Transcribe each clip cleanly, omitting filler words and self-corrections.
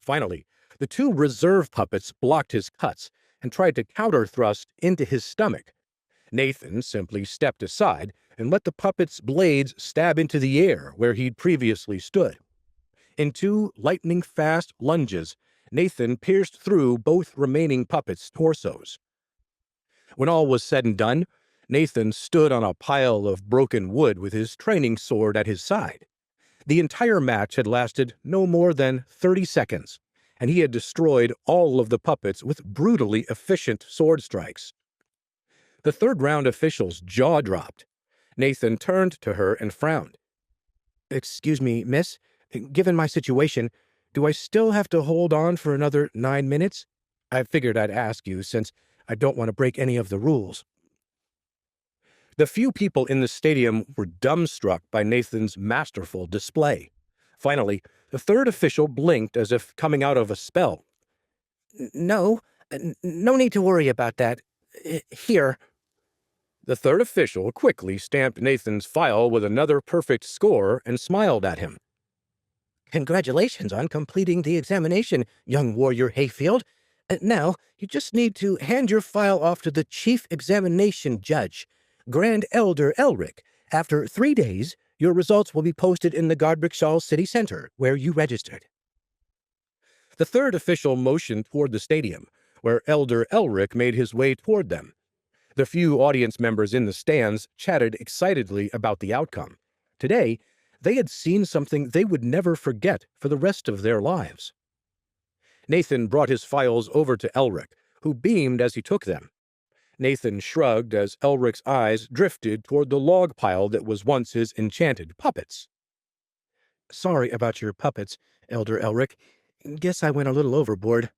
Finally, the two reserve puppets blocked his cuts and tried to counter-thrust into his stomach. Nathan simply stepped aside and let the puppet's blades stab into the air where he'd previously stood. In two lightning-fast lunges, Nathan pierced through both remaining puppets' torsos. When all was said and done, Nathan stood on a pile of broken wood with his training sword at his side. The entire match had lasted no more than 30 seconds, and he had destroyed all of the puppets with brutally efficient sword strikes. The third-round official's jaw dropped. Nathan turned to her and frowned. "Excuse me, miss, given my situation, do I still have to hold on for another 9 minutes? I figured I'd ask you since I don't want to break any of the rules." The few people in the stadium were dumbstruck by Nathan's masterful display. Finally, the third official blinked as if coming out of a spell. "No, no need to worry about that. Here." The third official quickly stamped Nathan's file with another perfect score and smiled at him. "Congratulations on completing the examination, young warrior Hayfield. Now, you just need to hand your file off to the chief examination judge, Grand Elder Elrich. After 3 days, your results will be posted in the Godricshall City Center, where you registered." The third official motioned toward the stadium, where Elder Elrich made his way toward them. The few audience members in the stands chatted excitedly about the outcome. Today, they had seen something they would never forget for the rest of their lives. Nathan brought his files over to Elrich, who beamed as he took them. Nathan shrugged as Elrich's eyes drifted toward the log pile that was once his enchanted puppets. "Sorry about your puppets, Elder Elrich. Guess I went a little overboard."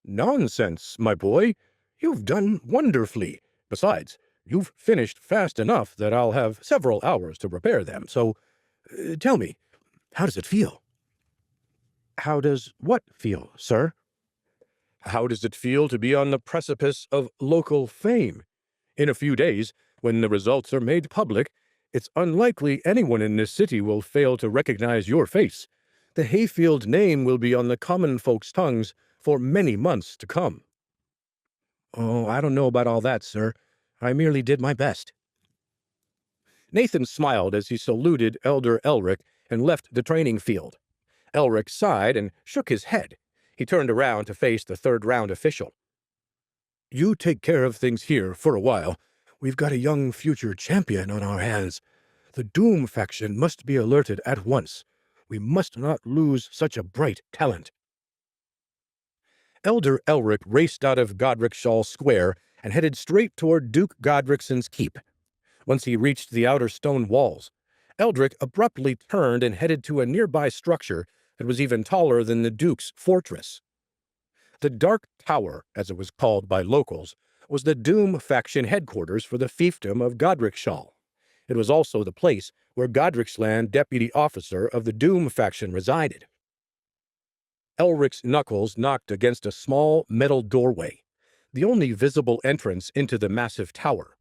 "Nonsense, my boy. You've done wonderfully. Besides, you've finished fast enough that I'll have several hours to prepare them, so tell me, how does it feel?" "How does what feel, sir?" "How does it feel to be on the precipice of local fame? In a few days, when the results are made public, it's unlikely anyone in this city will fail to recognize your face. The Hayfield name will be on the common folks' tongues for many months to come." "Oh, I don't know about all that, sir. I merely did my best." Nathan smiled as he saluted Elder Elrich and left the training field. Elrich sighed and shook his head. He turned around to face the third-round official. "You take care of things here for a while. We've got a young future champion on our hands. The Doom faction must be alerted at once. We must not lose such a bright talent." Elder Elrich raced out of Godricshall Square and headed straight toward Duke Godricson's keep. Once he reached the outer stone walls, Eldrick abruptly turned and headed to a nearby structure that was even taller than the Duke's fortress. The Dark Tower, as it was called by locals, was the Doom faction headquarters for the fiefdom of Godricshall. It was also the place where Godric's deputy officer of the Doom faction resided. Elric's knuckles knocked against a small metal doorway, the only visible entrance into the massive tower.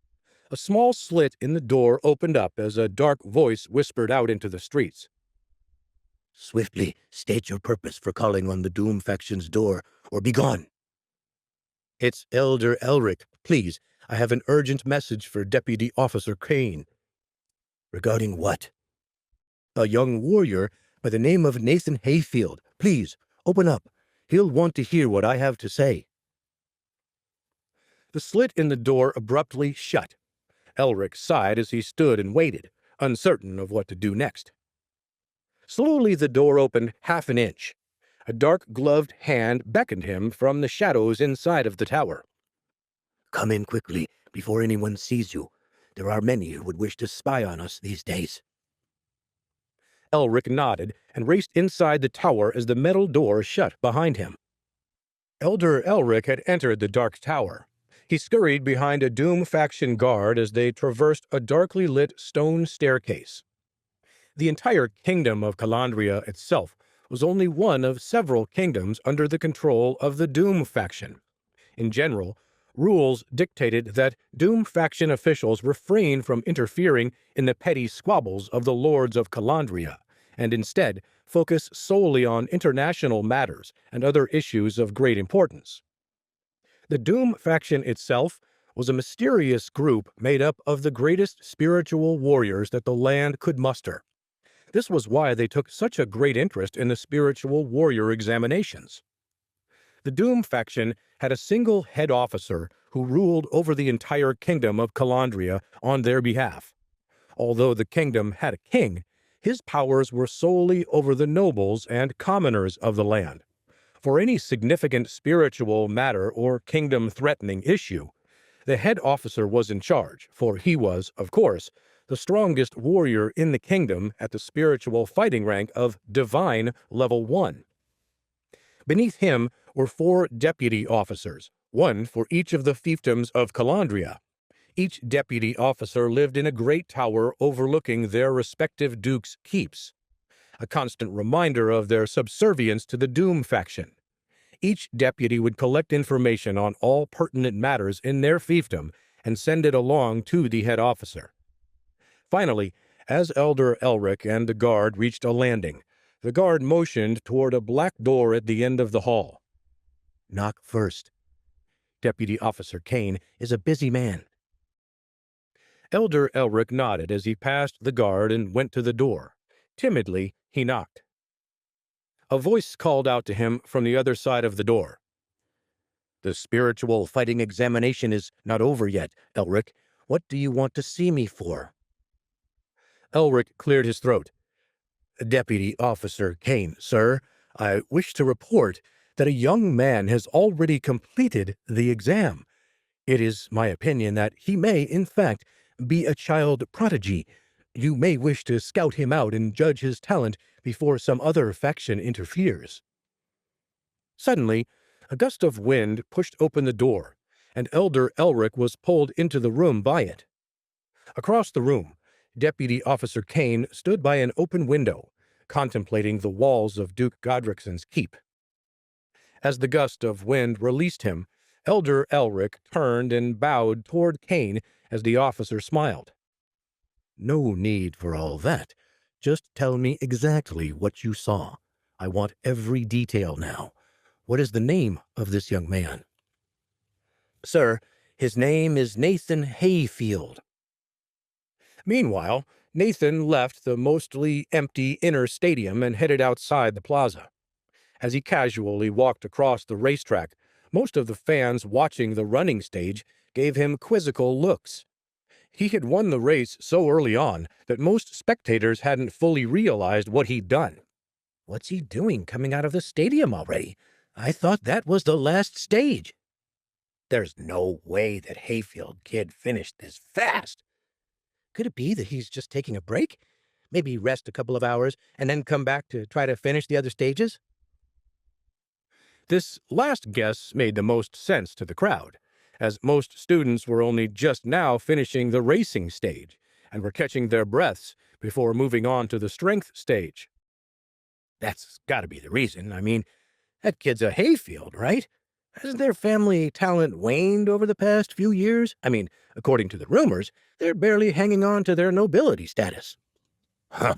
A small slit in the door opened up as a dark voice whispered out into the streets. "Swiftly state your purpose for calling on the Doom faction's door, or be gone." "It's Elder Elrich. Please, I have an urgent message for Deputy Officer Cain." "Regarding what?" "A young warrior by the name of Nathan Hayfield. Please, open up. He'll want to hear what I have to say." The slit in the door abruptly shut. Elrich sighed as he stood and waited, uncertain of what to do next. Slowly the door opened half an inch. A dark-gloved hand beckoned him from the shadows inside of the tower. "Come in quickly, before anyone sees you. There are many who would wish to spy on us these days." Elrich nodded and raced inside the tower as the metal door shut behind him. Elder Elrich had entered the dark tower. He scurried behind a Doom faction guard as they traversed a darkly lit stone staircase. The entire kingdom of Calandria itself was only one of several kingdoms under the control of the Doom faction. In general, rules dictated that Doom faction officials refrain from interfering in the petty squabbles of the lords of Calandria, and instead focus solely on international matters and other issues of great importance. The Doom faction itself was a mysterious group made up of the greatest spiritual warriors that the land could muster. This was why they took such a great interest in the spiritual warrior examinations. The Doom faction had a single head officer who ruled over the entire kingdom of Calandria on their behalf. Although the kingdom had a king, his powers were solely over the nobles and commoners of the land. For any significant spiritual matter or kingdom-threatening issue, the head officer was in charge, for he was, of course, the strongest warrior in the kingdom at the spiritual fighting rank of Divine Level 1. Beneath him were 4 deputy officers, one for each of the fiefdoms of Calandria. Each deputy officer lived in a great tower overlooking their respective dukes' keeps, a constant reminder of their subservience to the Doom faction. Each deputy would collect information on all pertinent matters in their fiefdom and send it along to the head officer. Finally, as Elder Elrich and the guard reached a landing, the guard motioned toward a black door at the end of the hall. "Knock first. Deputy Officer Cain is a busy man." Elder Elrich nodded as he passed the guard and went to the door. Timidly, he knocked. A voice called out to him from the other side of the door. "The spiritual fighting examination is not over yet, Elrich. What do you want to see me for?" Elrich cleared his throat. "Deputy Officer Cain, sir, I wish to report that a young man has already completed the exam. It is my opinion that he may, in fact, be a child prodigy. You may wish to scout him out and judge his talent before some other faction interferes." Suddenly, a gust of wind pushed open the door, and Elder Elrich was pulled into the room by it. Across the room, Deputy Officer Cain stood by an open window, contemplating the walls of Duke Godricson's keep. As the gust of wind released him, Elder Elrich turned and bowed toward Cain as the officer smiled. "No need for all that. Just tell me exactly what you saw. I want every detail now. What is the name of this young man?" "Sir, his name is Nathan Hayfield." Meanwhile, Nathan left the mostly empty inner stadium and headed outside the plaza. As he casually walked across the racetrack, most of the fans watching the running stage gave him quizzical looks. He had won the race so early on that most spectators hadn't fully realized what he'd done. "What's he doing coming out of the stadium already? I thought that was the last stage." "There's no way that Hayfield kid finished this fast." "Could it be that he's just taking a break? Maybe rest a couple of hours and then come back to try to finish the other stages?" This last guess made the most sense to the crowd, as most students were only just now finishing the racing stage and were catching their breaths before moving on to the strength stage. "That's got to be the reason. I mean, that kid's a Hayfield, right? Hasn't their family talent waned over the past few years? I mean, according to the rumors, they're barely hanging on to their nobility status." "Huh.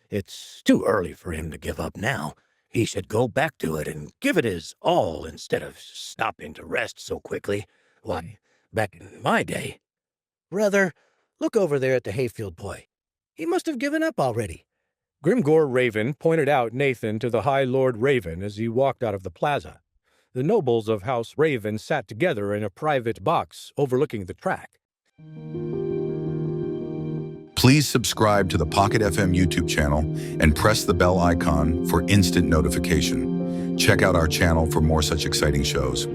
It's too early for him to give up now. He should go back to it and give it his all instead of stopping to rest so quickly. Why, back in my day—" "Brother, look over there at the Hayfield boy. He must have given up already." Grimgor Raven pointed out Nathan to the High Lord Raven as he walked out of the plaza. The nobles of House Raven sat together in a private box overlooking the track. Please subscribe to the Pocket FM YouTube channel and press the bell icon for instant notification. Check out our channel for more such exciting shows.